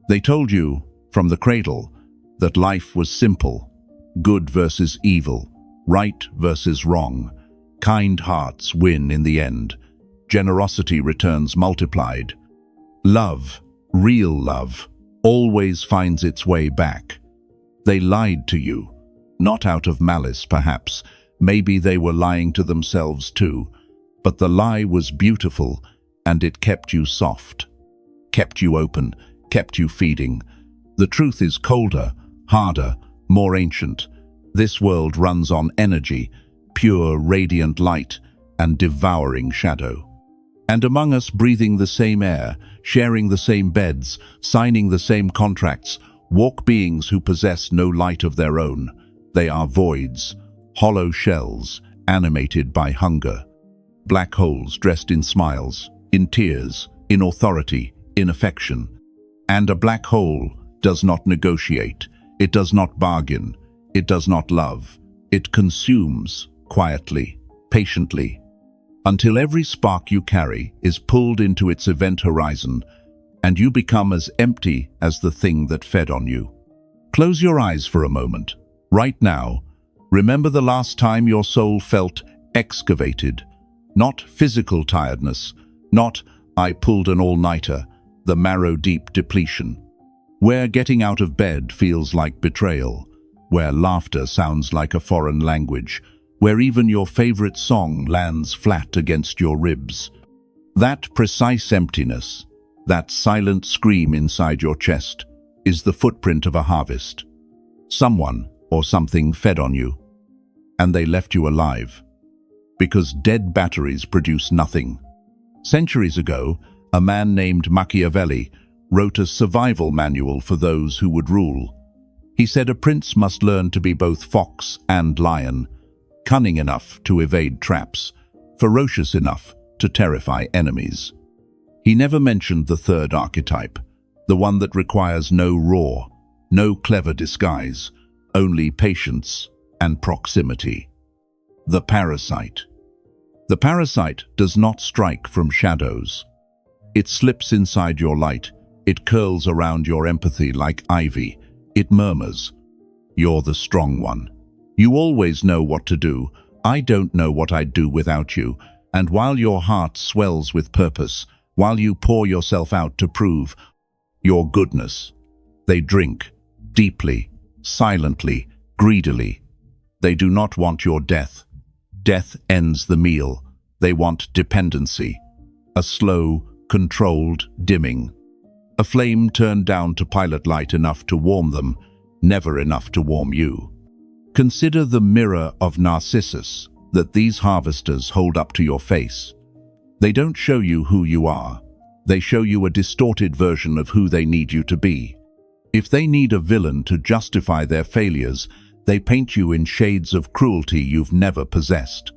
They told you, from the cradle, that life was simple, good versus evil, right versus wrong. Kind hearts win in the end. Generosity returns multiplied. Love, real love, always finds its way back. They lied to you, not out of malice perhaps. Maybe they were lying to themselves too. But the lie was beautiful, and it kept you soft, kept you open, kept you feeding. The truth is colder, harder, more ancient. This world runs on energy, pure, radiant light, and devouring shadow. And among us, breathing the same air, sharing the same beds, signing the same contracts, walk beings who possess no light of their own. They are voids, hollow shells, animated by hunger. Black holes dressed in smiles, in tears, in authority, in affection. And a black hole does not negotiate, it does not bargain, it does not love. It consumes, quietly, patiently, until every spark you carry is pulled into its event horizon, and you become as empty as the thing that fed on you. Close your eyes for a moment. Right now, remember the last time your soul felt excavated. Not physical tiredness, not "I pulled an all-nighter," the marrow-deep depletion. Where getting out of bed feels like betrayal, where laughter sounds like a foreign language, where even your favorite song lands flat against your ribs. That precise emptiness, that silent scream inside your chest, is the footprint of a harvest. Someone or something fed on you, and they left you alive. Because dead batteries produce nothing. Centuries ago, a man named Machiavelli wrote a survival manual for those who would rule. He said a prince must learn to be both fox and lion, cunning enough to evade traps, ferocious enough to terrify enemies. He never mentioned the third archetype, the one that requires no roar, no clever disguise, only patience and proximity. The parasite. The parasite does not strike from shadows. It slips inside your light. It curls around your empathy like ivy. It murmurs, "You're the strong one. You always know what to do. I don't know what I'd do without you." And while your heart swells with purpose, while you pour yourself out to prove your goodness, they drink, deeply, silently, greedily. They do not want your death. Death ends the meal. They want dependency, a slow, controlled dimming. A flame turned down to pilot light enough to warm them, never enough to warm you. Consider the mirror of Narcissus that these harvesters hold up to your face. They don't show you who you are. They show you a distorted version of who they need you to be. If they need a villain to justify their failures, they paint you in shades of cruelty you've never possessed.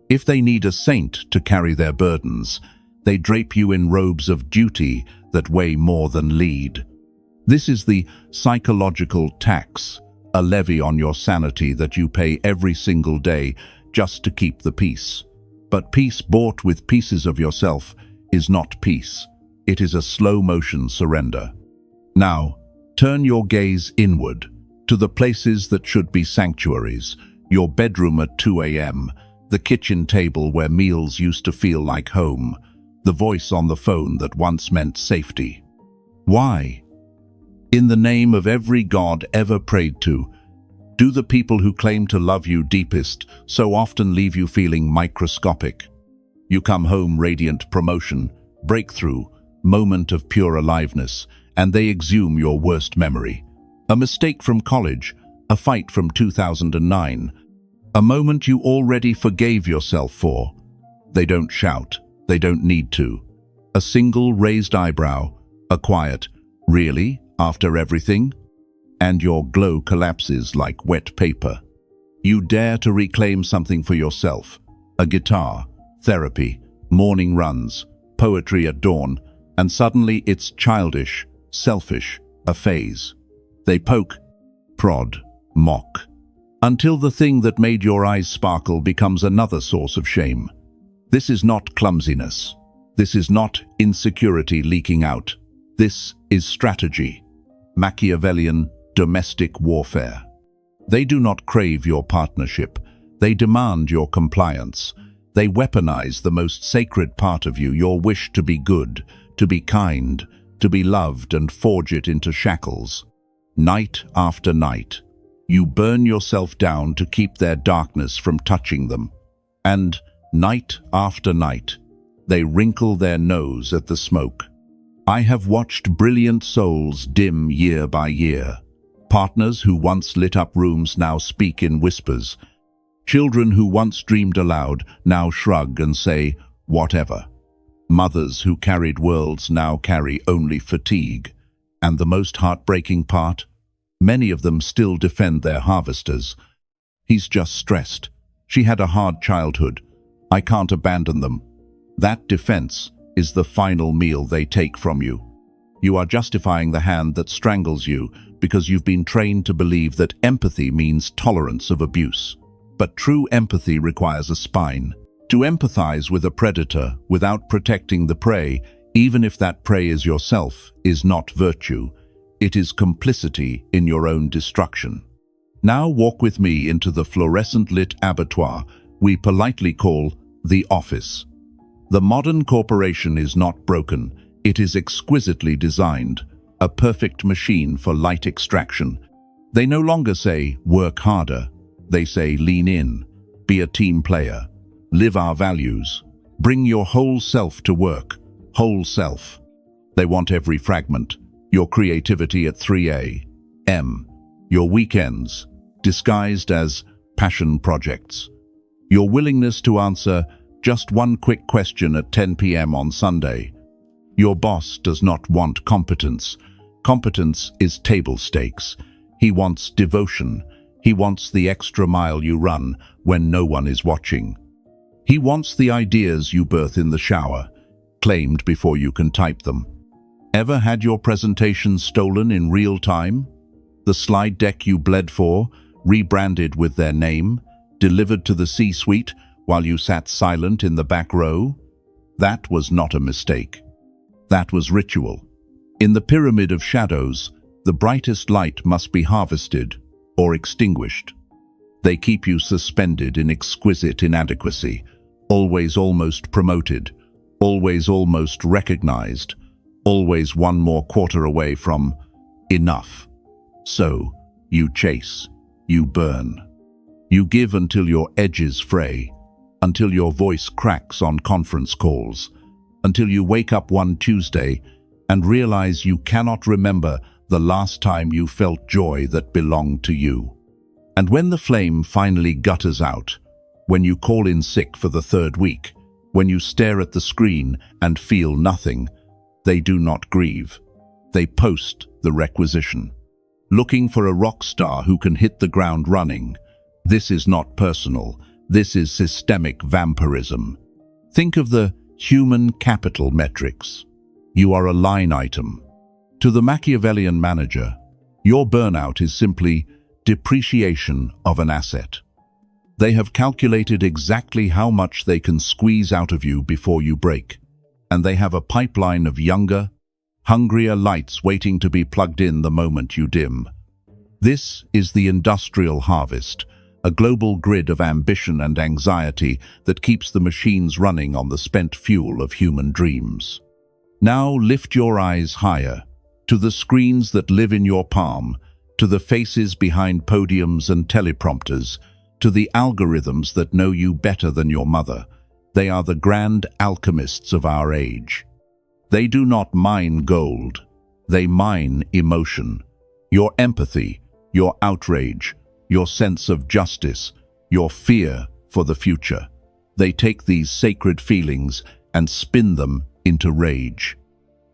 If they need a saint to carry their burdens, they drape you in robes of duty that weigh more than lead. This is the psychological tax, a levy on your sanity that you pay every single day just to keep the peace. But peace bought with pieces of yourself is not peace. It is a slow-motion surrender. Now, turn your gaze inward, to the places that should be sanctuaries, your bedroom at 2 a.m., the kitchen table where meals used to feel like home, the voice on the phone that once meant safety. Why? In the name of every god ever prayed to, do the people who claim to love you deepest so often leave you feeling microscopic? You come home radiant promotion, breakthrough, moment of pure aliveness, and they exhume your worst memory. A mistake from college, a fight from 2009, a moment you already forgave yourself for. They don't shout, they don't need to. A single raised eyebrow, a quiet, "Really? After everything?" And your glow collapses like wet paper. You dare to reclaim something for yourself, a guitar, therapy, morning runs, poetry at dawn, and suddenly it's childish, selfish, a phase. They poke, prod, mock, until the thing that made your eyes sparkle becomes another source of shame. This is not clumsiness. This is not insecurity leaking out. This is strategy. Machiavellian domestic warfare. They do not crave your partnership. They demand your compliance. They weaponize the most sacred part of you, your wish to be good, to be kind, to be loved, and forge it into shackles. Night after night, you burn yourself down to keep their darkness from touching them. And night after night, they wrinkle their nose at the smoke. I have watched brilliant souls dim year by year. Partners who once lit up rooms now speak in whispers. Children who once dreamed aloud now shrug and say, whatever. Mothers who carried worlds now carry only fatigue. And the most heartbreaking part? Many of them still defend their harvesters. He's just stressed. She had a hard childhood. I can't abandon them. That defense is the final meal they take from you. You are justifying the hand that strangles you because you've been trained to believe that empathy means tolerance of abuse. But true empathy requires a spine. To empathize with a predator without protecting the prey, even if that prey is yourself, is not virtue. It is complicity in your own destruction. Now walk with me into the fluorescent-lit abattoir we politely call the office. The modern corporation is not broken. It is exquisitely designed, a perfect machine for light extraction. They no longer say, work harder. They say, lean in, be a team player, live our values, bring your whole self to work, whole self. They want every fragment, your creativity at 3 a.m., your weekends, disguised as passion projects, your willingness to answer just one quick question at 10 p.m. on Sunday. Your boss does not want competence. Competence is table stakes. He wants devotion. He wants the extra mile you run when no one is watching. He wants the ideas you birth in the shower, claimed before you can type them. Ever had your presentation stolen in real time? The slide deck you bled for, rebranded with their name, delivered to the C-suite while you sat silent in the back row? That was not a mistake. That was ritual. In the pyramid of shadows, the brightest light must be harvested or extinguished. They keep you suspended in exquisite inadequacy, always almost promoted, always almost recognized, always one more quarter away from enough. So, you chase, you burn. You give until your edges fray, until your voice cracks on conference calls, until you wake up one Tuesday and realize you cannot remember the last time you felt joy that belonged to you. And when the flame finally gutters out, when you call in sick for the 3rd week, when you stare at the screen and feel nothing, they do not grieve. They post the requisition, looking for a rock star who can hit the ground running. This is not personal. This is systemic vampirism. Think of the human capital metrics. You are a line item. To the Machiavellian manager, your burnout is simply depreciation of an asset. They have calculated exactly how much they can squeeze out of you before you break, and they have a pipeline of younger, hungrier lights waiting to be plugged in the moment you dim. This is the industrial harvest, a global grid of ambition and anxiety that keeps the machines running on the spent fuel of human dreams. Now lift your eyes higher, to the screens that live in your palm, to the faces behind podiums and teleprompters, to the algorithms that know you better than your mother. They are the grand alchemists of our age. They do not mine gold. They mine emotion. Your empathy, your outrage, your sense of justice, your fear for the future. They take these sacred feelings and spin them into rage.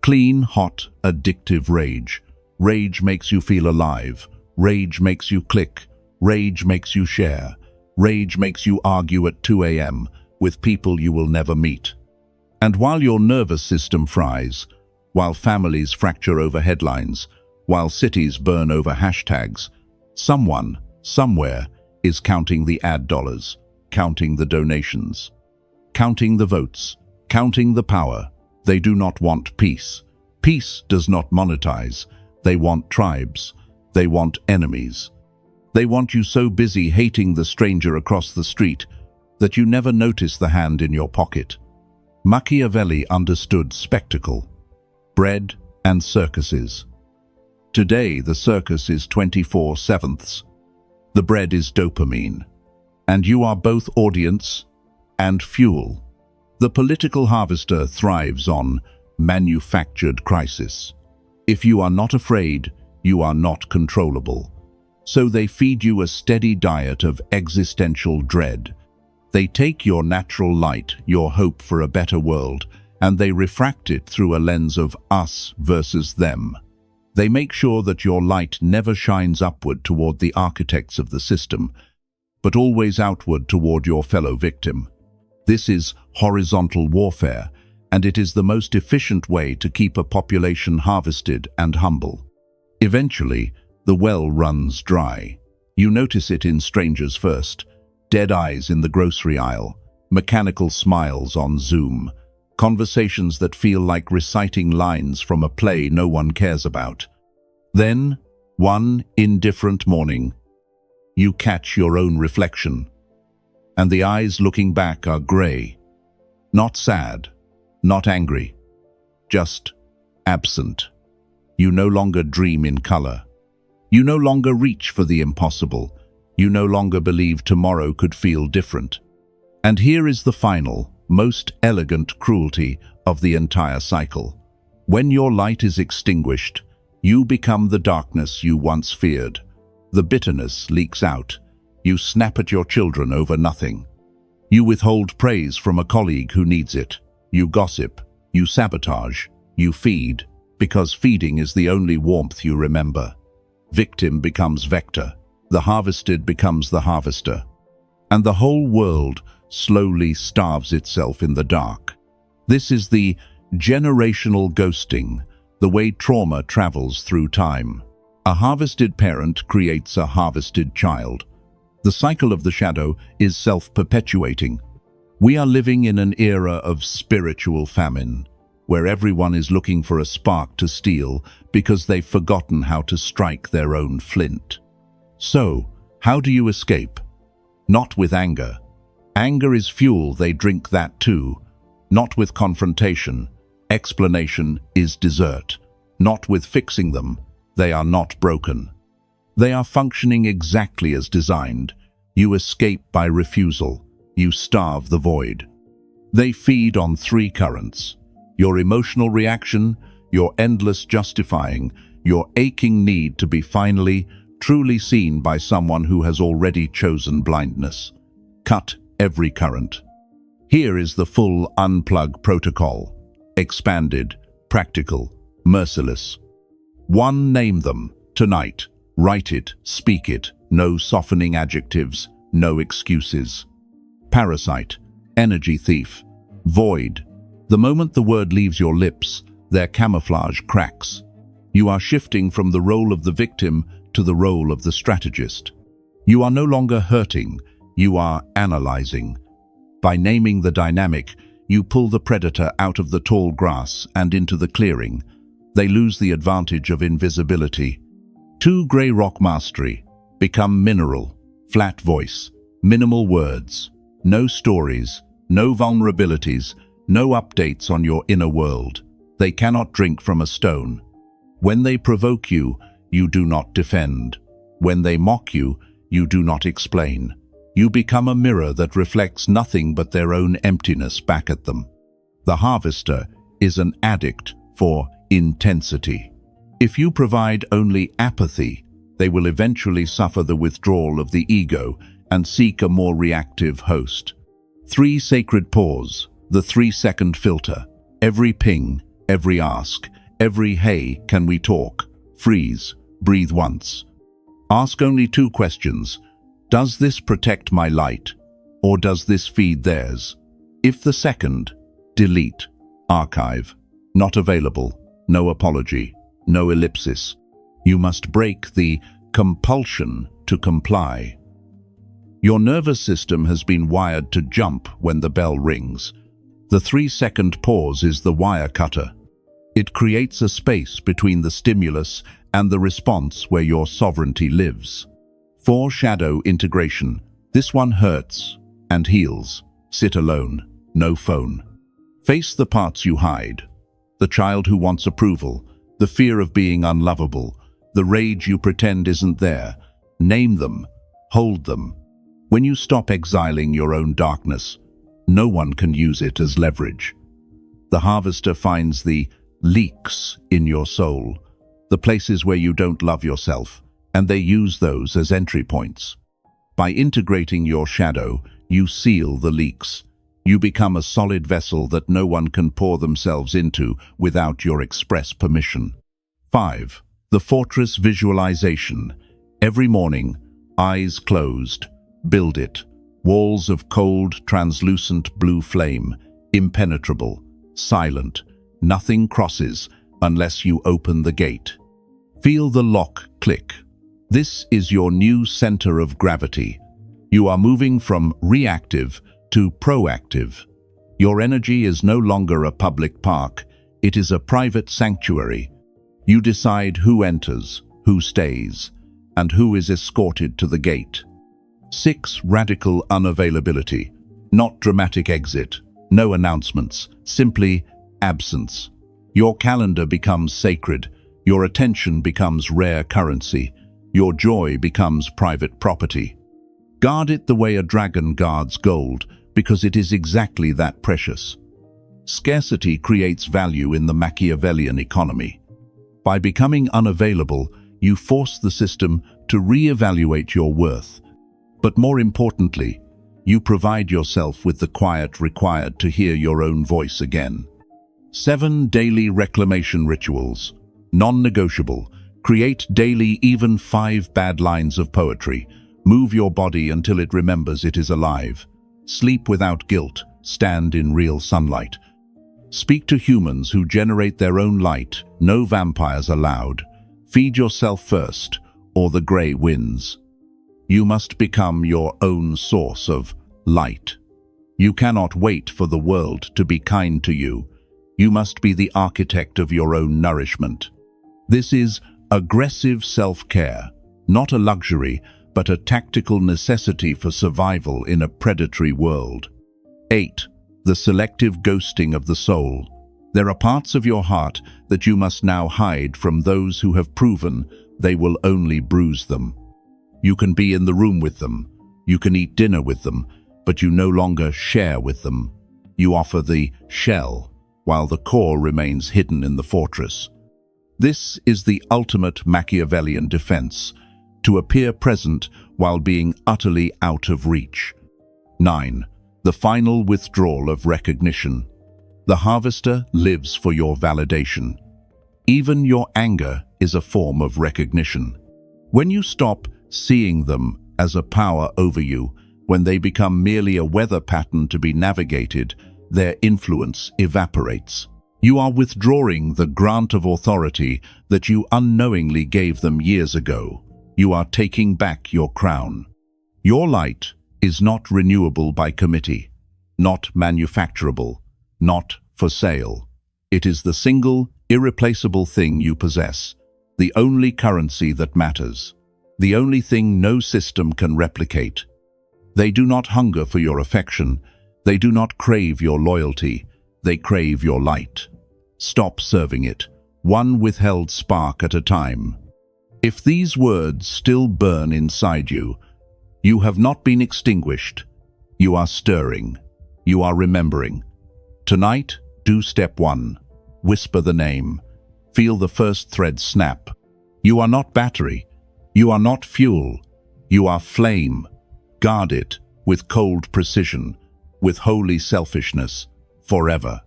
Clean, hot, addictive rage. Rage makes you feel alive. Rage makes you click. Rage makes you share. Rage makes you argue at 2 a.m. with people you will never meet. And while your nervous system fries, while families fracture over headlines, while cities burn over hashtags, someone, somewhere, is counting the ad dollars, counting the donations, counting the votes, counting the power. They do not want peace. Peace does not monetize. They want tribes. They want enemies. They want you so busy hating the stranger across the street that you never notice the hand in your pocket. Machiavelli understood spectacle, bread, and circuses. Today, the circus is 24/7. The bread is dopamine, and you are both audience and fuel. The political harvester thrives on manufactured crisis. If you are not afraid, you are not controllable. So they feed you a steady diet of existential dread. They take your natural light, your hope for a better world, and they refract it through a lens of us versus them. They make sure that your light never shines upward toward the architects of the system, but always outward toward your fellow victim. This is horizontal warfare, and it is the most efficient way to keep a population harvested and humble. Eventually, the well runs dry. You notice it in strangers first, dead eyes in the grocery aisle, mechanical smiles on Zoom, conversations that feel like reciting lines from a play no one cares about. Then, one indifferent morning, you catch your own reflection, and the eyes looking back are grey, not sad, not angry, just absent. You no longer dream in color. You no longer reach for the impossible. You no longer believe tomorrow could feel different. And here is the final, most elegant cruelty of the entire cycle. When your light is extinguished, you become the darkness you once feared. The bitterness leaks out. You snap at your children over nothing. You withhold praise from a colleague who needs it. You gossip. You sabotage. You feed, because feeding is the only warmth you remember. Victim becomes vector. The harvested becomes the harvester. And the whole world slowly starves itself in the dark. This is the generational ghosting, the way trauma travels through time. A harvested parent creates a harvested child. The cycle of the shadow is self-perpetuating. We are living in an era of spiritual famine, where everyone is looking for a spark to steal because they've forgotten how to strike their own flint. So, how do you escape? Not with anger. Anger is fuel, they drink that too. Not with confrontation. Explanation is dessert. Not with fixing them. They are not broken. They are functioning exactly as designed. You escape by refusal. You starve the void. They feed on three currents: your emotional reaction, your endless justifying, your aching need to be finally, truly seen by someone who has already chosen blindness. Cut every current. Here is the full unplug protocol. Expanded, practical, merciless. 1. Name them. Tonight. Write it, speak it. No softening adjectives, no excuses. Parasite, energy thief. Void. The moment the word leaves your lips, their camouflage cracks. You are shifting from the role of the victim to the role of the strategist. You are no longer hurting, you are analyzing. By naming the dynamic, you pull the predator out of the tall grass and into the clearing. They lose the advantage of invisibility. 2. Grey rock mastery. Become mineral, flat voice, minimal words, no stories, no vulnerabilities, no updates on your inner world. They cannot drink from a stone. When they provoke you, you do not defend. When they mock you, you do not explain. You become a mirror that reflects nothing but their own emptiness back at them. The harvester is an addict for intensity. If you provide only apathy, they will eventually suffer the withdrawal of the ego and seek a more reactive host. 3. Sacred pause, the 3-second filter. Every ping, every ask, every hey, can we talk? Freeze, breathe once. Ask only 2 questions. Does this protect my light, or does this feed theirs? If the second, delete, archive, not available, no apology, no ellipsis. You must break the compulsion to comply. Your nervous system has been wired to jump when the bell rings. The 3-second pause is the wire cutter. It creates a space between the stimulus and the response where your sovereignty lives. 4. Shadow integration. This one hurts and heals. Sit alone, no phone. Face the parts you hide. The child who wants approval, the fear of being unlovable, the rage you pretend isn't there. Name them, hold them. When you stop exiling your own darkness, no one can use it as leverage. The harvester finds the leaks in your soul, the places where you don't love yourself, and they use those as entry points. By integrating your shadow, you seal the leaks. You become a solid vessel that no one can pour themselves into without your express permission. 5. The fortress visualization. Every morning, eyes closed, build it. Walls of cold, translucent blue flame, impenetrable, silent. Nothing crosses unless you open the gate. Feel the lock click. This is your new center of gravity. You are moving from reactive to proactive. Your energy is no longer a public park, it is a private sanctuary. You decide who enters, who stays, and who is escorted to the gate. 6. Radical unavailability. Not dramatic exit, no announcements, simply absence. Your calendar becomes sacred, your attention becomes rare currency, your joy becomes private property. Guard it the way a dragon guards gold, because it is exactly that precious. Scarcity creates value in the Machiavellian economy. By becoming unavailable, you force the system to re-evaluate your worth. But more importantly, you provide yourself with the quiet required to hear your own voice again. 7. Daily reclamation rituals. Non-negotiable. Create daily even 5 bad lines of poetry. Move your body until it remembers it is alive. Sleep without guilt. Stand in real sunlight. Speak to humans who generate their own light. No vampires allowed. Feed yourself first, or the grey wins. You must become your own source of light. You cannot wait for the world to be kind to you. You must be the architect of your own nourishment. This is aggressive self-care, not a luxury, but a tactical necessity for survival in a predatory world. 8. The selective ghosting of the soul. There are parts of your heart that you must now hide from those who have proven they will only bruise them. You can be in the room with them, you can eat dinner with them, but you no longer share with them. You offer the shell, while the core remains hidden in the fortress. This is the ultimate Machiavellian defense, to appear present while being utterly out of reach. 9. The final withdrawal of recognition. The harvester lives for your validation. Even your anger is a form of recognition. When you stop seeing them as a power over you, when they become merely a weather pattern to be navigated, their influence evaporates. You are withdrawing the grant of authority that you unknowingly gave them years ago. You are taking back your crown. Your light is not renewable by committee, not manufacturable, not for sale. It is the single, irreplaceable thing you possess, the only currency that matters, the only thing no system can replicate. They do not hunger for your affection, they do not crave your loyalty, they crave your light. Stop serving it, one withheld spark at a time. If these words still burn inside you, you have not been extinguished. You are stirring. You are remembering. Tonight, do step 1. Whisper the name. Feel the first thread snap. You are not battery. You are not fuel. You are flame. Guard it with cold precision, with holy selfishness, forever.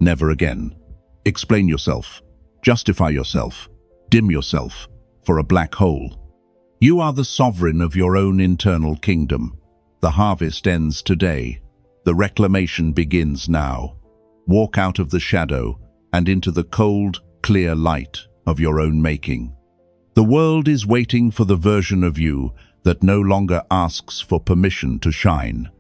Never again. Explain yourself. Justify yourself. Dim yourself for a black hole. You are the sovereign of your own internal kingdom. The harvest ends today. The reclamation begins now. Walk out of the shadow and into the cold, clear light of your own making. The world is waiting for the version of you that no longer asks for permission to shine.